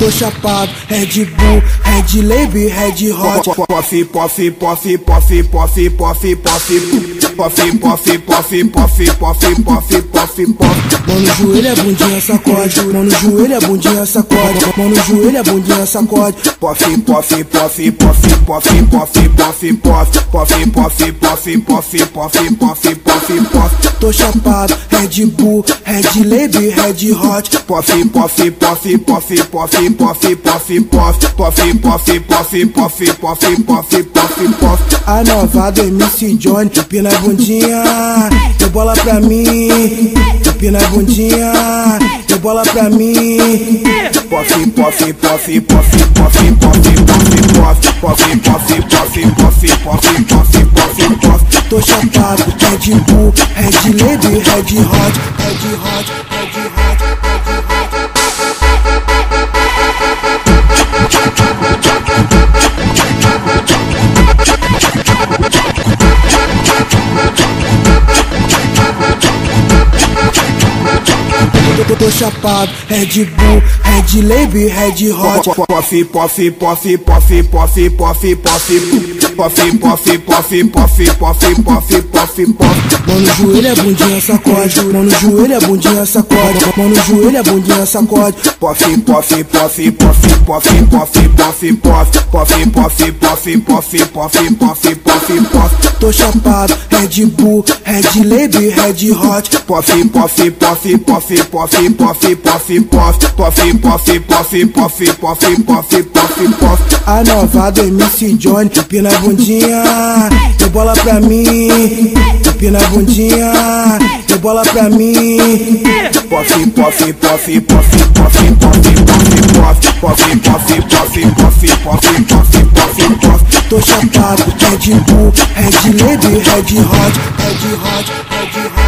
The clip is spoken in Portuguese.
tô chapado, Red Bull, Red Lab, Red Hot. Puff, puff, puff, puff, puff, puff, puff, puff, puff, puff, puff, puff, puff, puff, puff. Mão no joelho, a bundinha sacode. Mão no joelho, a bundinha sacode. Mão no joelho, a bundinha sacode. Puff, puff, puff, puff, puff, puff, puff, puff, puff, puff, puff, puff, puff, puff, puff, puff. Tô chapado, Red Bull, Red Lab, Red Hot. Puff, puff, puff, puff, puff, puff, puff, puff, puff, puff, puff, puff, puff, puff, puff, puff. A nova do MC Johnny, empina a bundinha, deu bola pra mim. Empina a bundinha, deu bola pra mim. Puff, puff, puff, puff, puff, puff, puff, puff, puff, puff, puff, puff, puff, puff, puff, puff. Tô chapado, Red Bull, Red Lab, Red Hot, Red Hot, Red Hot. Tô chapado, Red Bull, Red Lab, Red Hot. Puff, puff, puff, puff, puff, puff, puff, puff, puff, puff, puff, puff, puff, puff. Mão no joelho, a bundinha sacode. Mão no joelho, a bundinha sacode. Mão no joelho, a bundinha sacode. Puff, puff, puff, puff, puff, puff, puff, puff, puff, puff, puff, puff, puff, puff, puff. Tô chapado, Red Bull, Red Lab, Red Hot. Puff, puff, puff, puff, puff, puff, puff, puff, puff, puff, puff, puff, puff, puff, puff. A nova do MC Johnny, empina a bundinha, deu bola pra mim. Empina a bundinha, deu bola pra mim. Puff, puff, puff, puff, puff, puff, puff, puff, puff, puff, puff, puff, puff, puff, puff. Tô chapado, Red Bull, Red Lab, Red Hot, Red Hot, Red Hot.